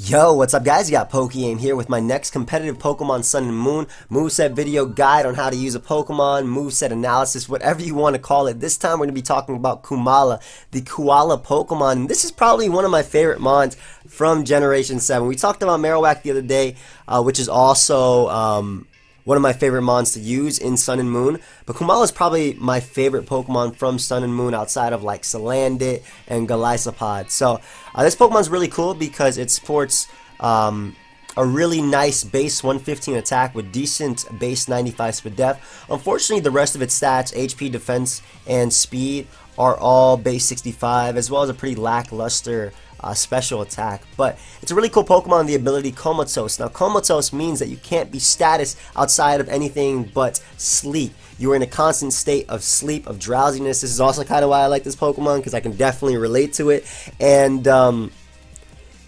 Yo, what's up guys? You got PokeaimMD here with my next competitive Pokemon Sun and Moon moveset video guide on how to use a Pokemon, moveset analysis, whatever you want to call it. This time we're going to be talking about Komala, the koala Pokemon. And this is probably one of my favorite mons from Generation 7. We talked about Marowak the other day, which is also one of my favorite mons to use in Sun and Moon, but Komala is probably my favorite Pokemon from Sun and Moon outside of like Salandit and Golisopod. So this Pokemon's really cool because it sports a really nice base 115 attack with decent base 95 speed def. Unfortunately, the rest of its stats, HP, defense, and speed are all base 65, as well as a pretty lackluster special attack. But it's a really cool Pokemon, the ability Comatose. Now Comatose means that you can't be status outside of anything but sleep. You are in a constant state of sleep, of drowsiness. This is also kind of why I like this Pokemon, because I can definitely relate to it. And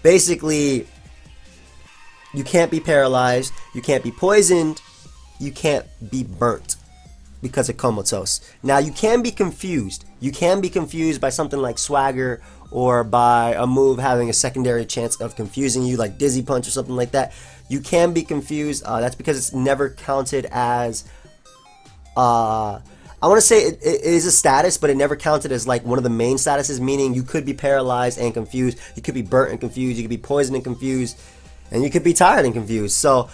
basically, you can't be paralyzed, you can't be poisoned, you can't be burnt because of Comatose. Now you can be confused. You can be confused by something like Swagger, or by a move having a secondary chance of confusing you, like Dizzy Punch or something like that. You can be confused. That's because it's never counted as I want to say it is a status, but it never counted as like one of the main statuses, meaning you could be paralyzed and confused, you could be burnt and confused, you could be poisoned and confused, and you could be tired and confused. So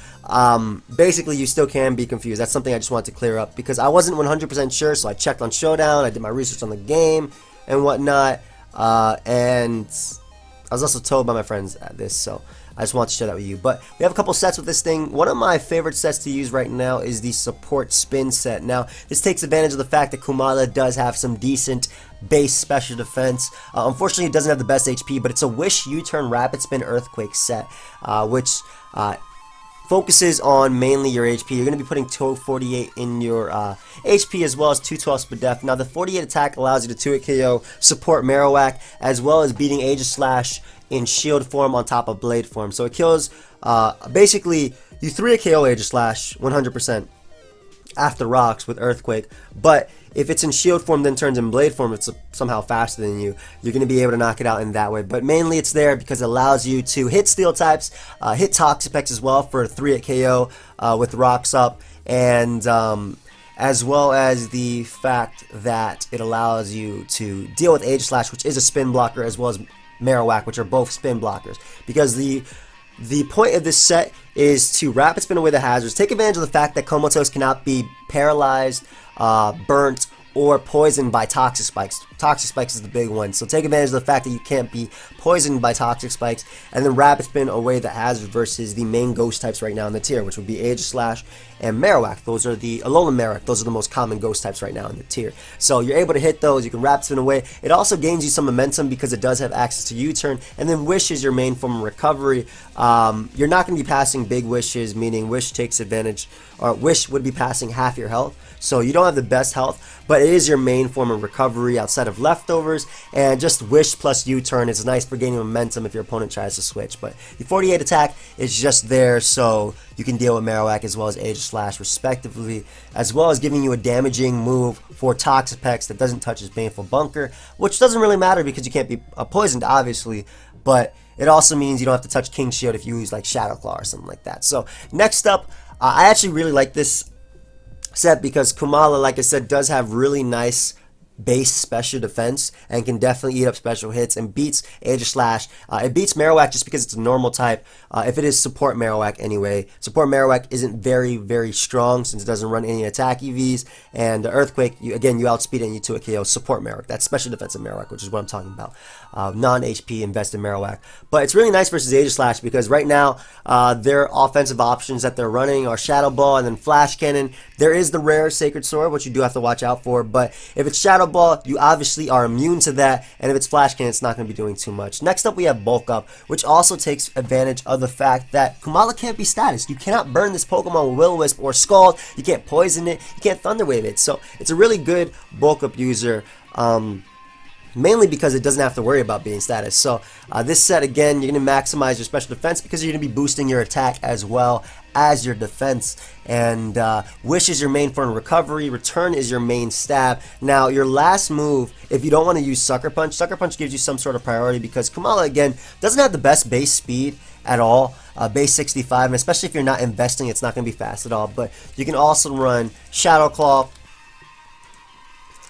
basically you still can be confused. That's something I just wanted to clear up, because I wasn't 100% sure, so I checked on Showdown, I did my research on the game and whatnot, and I was also told by my friends this, so I just want to share that with you. But we have a couple sets with this thing. One of my favorite sets to use right now is the Support Spin set. Now, this takes advantage of the fact that Komala does have some decent base special defense. Unfortunately, it doesn't have the best HP, but it's a Wish, U-Turn, Rapid Spin, Earthquake set, which focuses on mainly your HP. You're going to be putting 248 in your HP, as well as 212 speed def. Now the 48 attack allows you to 2-hit KO, support Marowak, as well as beating Aegislash in shield form on top of blade form. So it kills, basically, you 3-hit KO Aegislash 100% after rocks with Earthquake, but if it's in shield form then turns in blade form, it's somehow faster than you. You're going to be able to knock it out in that way. But mainly it's there because it allows you to hit steel types, hit Toxapex as well for a 3-hit KO with rocks up, and as well as the fact that it allows you to deal with Aegislash, which is a spin blocker, as well as Marowak, which are both spin blockers. Because the point of this set is to rapid spin away the hazards, take advantage of the fact that Comatose cannot be paralyzed, burnt, or poisoned by Toxic Spikes. Toxic Spikes is the big one, so take advantage of the fact that you can't be poisoned by Toxic Spikes, and then rapid spin away the hazard versus the main ghost types right now in the tier, which would be Aegislash and Marowak. Those are the Alolan Marowak. Those are the most common ghost types right now in the tier. So you're able to hit those. You can rapid spin away. It also gains you some momentum because it does have access to U-turn, and then Wish is your main form of recovery. You're not going to be passing big wishes, meaning Wish takes advantage, or Wish would be passing half your health. So you don't have the best health, but it is your main form of recovery outside of leftovers, and just Wish plus U-turn is nice for gaining momentum if your opponent tries to switch. But the 48 attack is just there so you can deal with Marowak as well as Aegislash respectively, as well as giving you a damaging move for Toxapex that doesn't touch his Baneful Bunker, which doesn't really matter because you can't be poisoned obviously, but it also means you don't have to touch King Shield if you use like Shadow Claw or something like that. So next up, I actually really like this set because Komala, like I said, does have really nice base special defense and can definitely eat up special hits and beats Aegislash. It beats Marowak just because it's a normal type. If it is support Marowak anyway. Support Marowak isn't very strong since it doesn't run any attack EVs, and the Earthquake, you outspeed it and you 2-hit KO support Marowak. That's special defensive Marowak, which is what I'm talking about. Non-HP invested Marowak. But it's really nice versus Aegislash because right now their offensive options that they're running are Shadow Ball and then Flash Cannon. There is the rare Sacred Sword, which you do have to watch out for, but if it's Shadow Ball, you obviously are immune to that, and if it's Flash Cannon, it's not going to be doing too much. Next up, we have Bulk Up, which also takes advantage of the fact that Komala can't be status. You cannot burn this Pokemon with Will-O-Wisp or Scald, you can't poison it, you can't Thunder Wave it, so it's a really good Bulk Up user. Mainly because it doesn't have to worry about being status. So this set, again, you're going to maximize your special defense because you're going to be boosting your attack as well as your defense. And Wish is your main form of recovery. Return is your main stab. Now, your last move, if you don't want to use Sucker Punch gives you some sort of priority because Komala, again, doesn't have the best base speed at all. Base 65, and especially if you're not investing, it's not going to be fast at all. But you can also run Shadow Claw.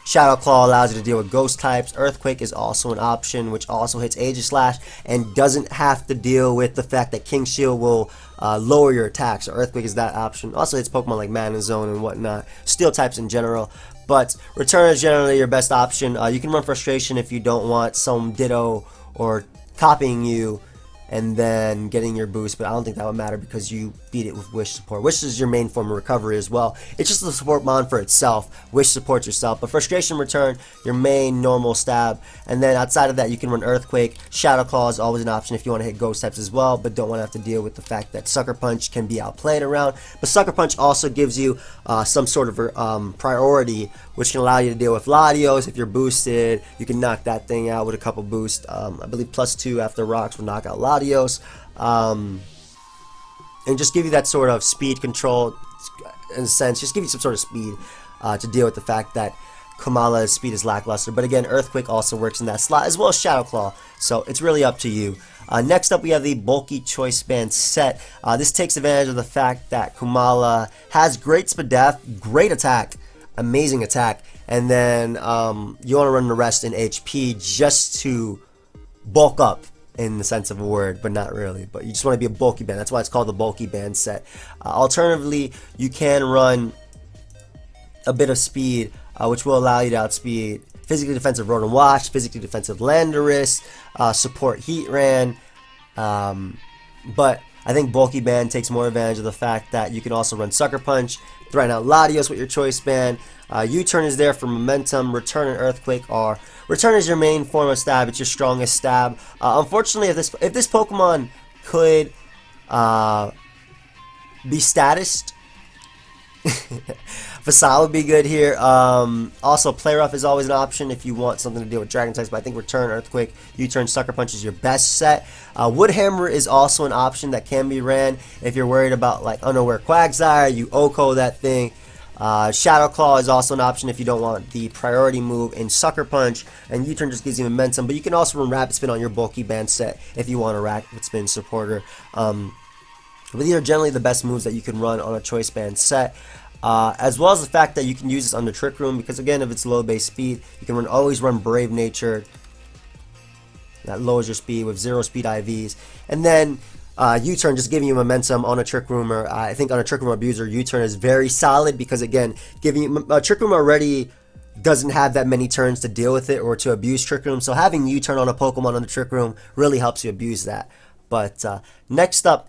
Shadow Claw allows you to deal with ghost types. Earthquake is also an option, which also hits Aegis Slash and doesn't have to deal with the fact that King Shield will lower your attack. So Earthquake is that option. Also hits Pokemon like Mana Zone and whatnot. Steel types in general. But Return is generally your best option. You can run Frustration if you don't want some Ditto or copying you and then getting your boost, but I don't think that would matter because you beat it with Wish support. Wish is your main form of recovery as well. It's just the support mon for itself. Wish supports yourself, but Frustration, Return, your main normal stab, and then outside of that you can run Earthquake. Shadow Claw is always an option if you want to hit ghost types as well, but don't want to have to deal with the fact that Sucker Punch can be outplayed around. But Sucker Punch also gives you some sort of priority, which can allow you to deal with Latios. If you're boosted, you can knock that thing out with a couple boosts. I believe +2 after rocks will knock out Latios. And just give you that sort of speed control in a sense, just give you some sort of speed to deal with the fact that Komala's speed is lackluster. But again, Earthquake also works in that slot as well as Shadow Claw, so it's really up to you. Next up we have the Bulky Choice Band set. This takes advantage of the fact that Komala has great Spadef, great attack, amazing attack, and then you want to run the rest in HP just to bulk up in the sense of a word, but not really. But you just want to be a bulky band. That's why it's called the Bulky Band set. Alternatively, you can run a bit of speed, which will allow you to outspeed physically defensive Rotom Wash, physically defensive Landorus, support Heatran. But I think Bulky Band takes more advantage of the fact that you can also run Sucker Punch, threaten out Latios with your Choice Band. U-Turn is there for momentum. Return and Earthquake are... Return is your main form of stab. It's your strongest stab. Unfortunately, if this Pokemon could be statused, Facade would be good here. Also, Play Rough is always an option if you want something to deal with Dragon types, but I think Return, Earthquake, U-Turn, Sucker Punch is your best set. Wood Hammer is also an option that can be ran if you're worried about like Unaware Quagsire, you OHKO that thing. Shadow Claw is also an option if you don't want the priority move in Sucker Punch, and U-Turn just gives you momentum, but you can also run Rapid Spin on your Bulky Band set if you want a Rapid Spin supporter. But these are generally the best moves that you can run on a Choice Band set. As well as the fact that you can use this under Trick Room, because again, if it's low base speed, you can always run Brave Nature. That lowers your speed with 0 speed IVs. And then U-Turn just giving you momentum on a Trick Room, or I think on a Trick Room Abuser, U-Turn is very solid because again, giving you Trick Room already doesn't have that many turns to deal with it or to abuse Trick Room, so having U-Turn on a Pokemon on the Trick Room really helps you abuse that. But next up,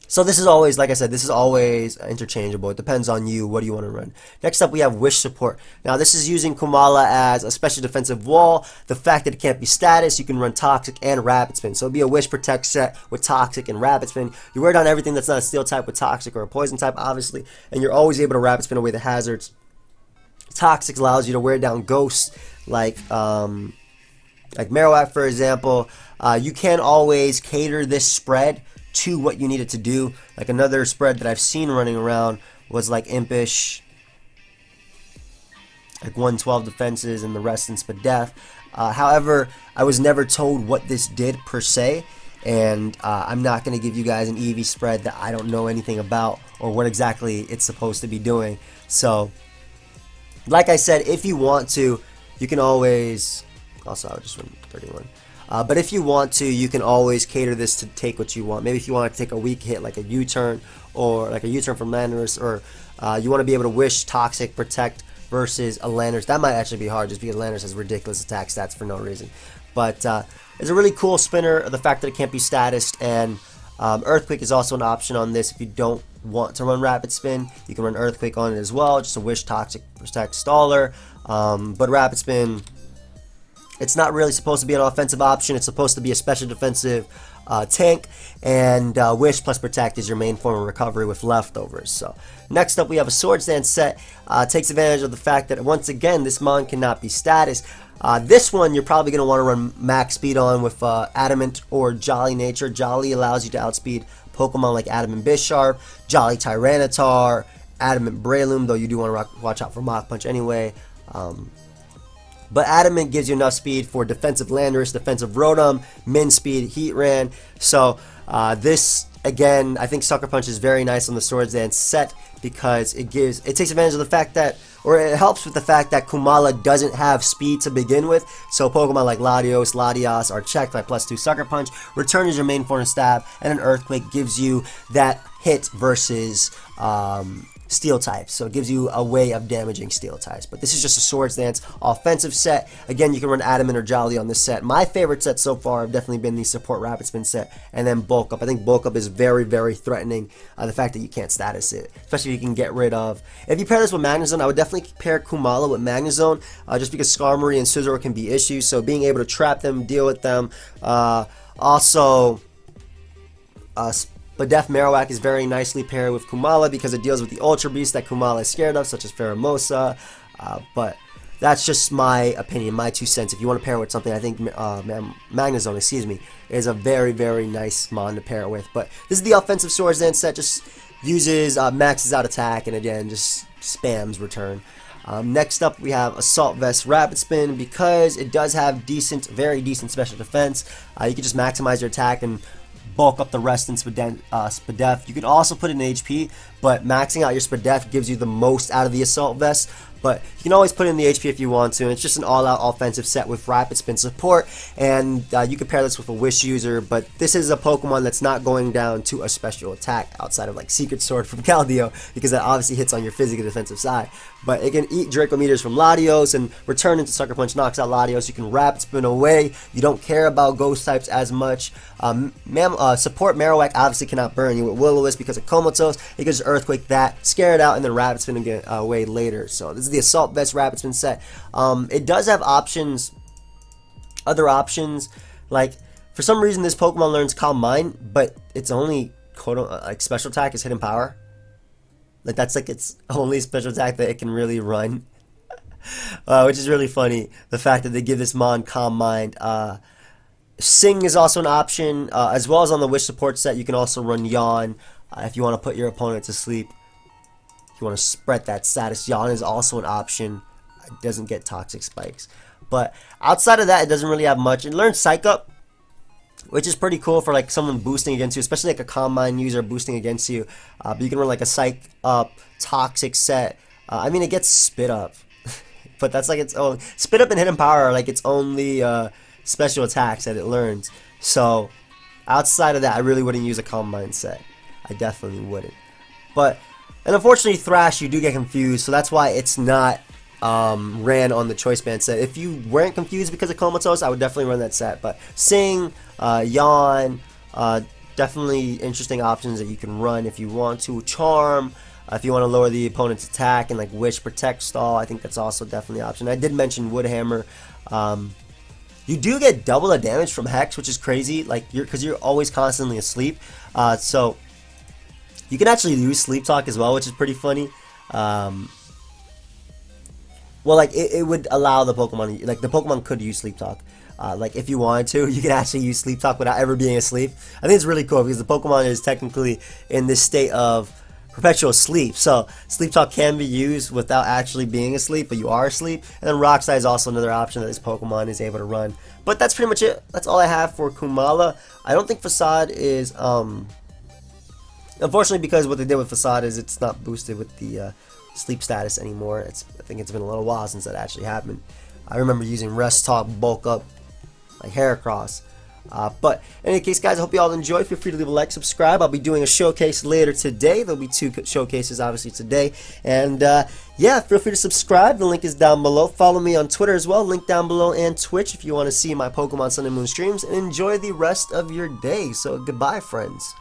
so this is always, like I said, this is always interchangeable. It depends on you. What do you want to run? Next up, we have Wish support. Now, this is using Komala as a special defensive wall. The fact that it can't be status, you can run Toxic and Rapid Spin. So it'll be a Wish Protect set with Toxic and Rapid Spin. You wear down everything that's not a Steel type with Toxic or a Poison type, obviously, and you're always able to Rapid Spin away the hazards. Toxic allows you to wear down Ghosts like Marowak, for example. You can always cater this spread to what you need it to do. Like another spread that I've seen running around was like Impish, like 112 defenses and the rest in Spadef. However, I was never told what this did per se, and I'm not going to give you guys an EV spread that I don't know anything about or what exactly it's supposed to be doing. So, like I said, if you want to, you can always... Also, I'll just run 31. But if you want to, you can always cater this to take what you want. Maybe if you want to take a weak hit like a U-Turn, or like a U-Turn from Landorus, or you want to be able to Wish, Toxic, Protect versus a Landorus. That might actually be hard just because Landorus has ridiculous attack stats for no reason. But it's a really cool spinner, the fact that it can't be statused, and Earthquake is also an option on this. If you don't want to run Rapid Spin, you can run Earthquake on it as well, just a Wish, Toxic, Protect, Staller. But Rapid Spin, it's not really supposed to be an offensive option. It's supposed to be a special defensive tank, and Wish plus Protect is your main form of recovery with leftovers. So next up, we have a Swords Dance set. Takes advantage of the fact that once again, this mon cannot be status. This one you're probably going to want to run max speed on with Adamant or Jolly Nature. Jolly allows you to outspeed Pokemon like Adamant Bisharp, Jolly Tyranitar, Adamant Breloom, though you do want to watch out for Mach Punch anyway. But Adamant gives you enough speed for defensive Landorus, defensive Rotom, min speed, Heatran. So this, again, I think Sucker Punch is very nice on the Swords Dance set because it takes advantage of the fact that, or it helps with the fact that Komala doesn't have speed to begin with. So Pokemon like Latios, Latias are checked by +2 Sucker Punch. Return is your main form of stab, and an Earthquake gives you that hit versus Steel types, so it gives you a way of damaging Steel types. But this is just a Swords Dance offensive set. Again, you can run Adamant or Jolly on this set. My favorite set so far have definitely been the Support Rapid Spin set, and then Bulk Up. I think Bulk Up is very, very threatening. The fact that you can't status it, especially if you can get rid of. If you pair this with Magnezone, I would definitely pair Komala with Magnezone, just because Skarmory and Scizor can be issues. So being able to trap them, deal with them, also. Spadef Marowak is very nicely paired with Komala because it deals with the Ultra Beast that Komala is scared of, such as Pheromosa. But that's just my opinion, my 2 cents. If you want to pair it with something, I think Magnezone, is a very, very nice mon to pair it with. But this is the offensive Swords Dance set. Just uses maxes out attack and again just spams return. Next up, we have Assault Vest Rapid Spin because it does have decent, very decent special defense. You can just maximize your attack and bulk up the rest in Spadef. You can also put in HP, but maxing out your Spadef gives you the most out of the Assault Vest. But you can always put in the HP if you want to, and it's just an all-out offensive set with Rapid Spin support, and you can pair this with a Wish user, but this is a Pokemon that's not going down to a special attack outside of like Secret Sword from Keldeo, because that obviously hits on your physical defensive side. But it can eat Draco Meteors from Latios and return into Sucker Punch, knocks out Latios. You can Rapid Spin away. You don't care about Ghost types as much. Support Marowak obviously cannot burn you with Will-O-Wisp because of Comatose. You can just Earthquake that, scare it out, and then Rapid Spin again, away later. So this is the Assault Vest Rapid Spin set. It does have options, other options, like for some reason this Pokemon learns Calm Mind, but its only like special attack is Hidden Power. Like that's like its only special attack that it can really run, which is really funny. The fact that they give this mon Calm Mind. Sing is also an option, as well as on the Wish support set. You can also run Yawn if you want to put your opponent to sleep. If you want to spread that status, Yawn is also an option. It doesn't get Toxic Spikes. But outside of that, it doesn't really have much. It learns Psych Up, which is pretty cool for like someone boosting against you, especially like a Calm Mind user boosting against you. But you can run like a Psych Up, Toxic set. I mean, it gets Spit Up, but that's like its own. Spit Up and Hidden Power are like its only special attacks that it learns. So outside of that, I really wouldn't use a Calm Mind set. I definitely wouldn't. But and unfortunately, Thrash, you do get confused, so that's why it's not ran on the Choice Band set. If you weren't confused because of Comatose, I would definitely run that set. But Sing, Yawn, definitely interesting options that you can run if you want to. Charm, if you want to lower the opponent's attack, and like Wish, Protect, Stall, I think that's also definitely an option. I did mention Woodhammer. You do get double the damage from Hex, which is crazy, like because you're always constantly asleep. So you can actually use Sleep Talk as well, which is pretty funny. Well, like it would allow the Pokemon, like the Pokemon could use Sleep Talk. Like if you wanted to, you can actually use Sleep Talk without ever being asleep. I think it's really cool because the Pokemon is technically in this state of perpetual sleep. So Sleep Talk can be used without actually being asleep, but you are asleep. And then Rock Slide is also another option that this Pokemon is able to run. But that's pretty much it. That's all I have for Komala. I don't think Facade is, unfortunately, because what they did with Facade is it's not boosted with the sleep status anymore. I think it's been a little while since that actually happened. I remember using Rest Talk, Bulk Up, like Heracross. But in any case, guys, I hope you all enjoy. Feel free to leave a like, subscribe. I'll be doing a showcase later today. There'll be 2 showcases, obviously, today. And yeah, feel free to subscribe. The link is down below. Follow me on Twitter as well. Link down below, and Twitch if you want to see my Pokemon Sun and Moon streams. And enjoy the rest of your day. So goodbye, friends.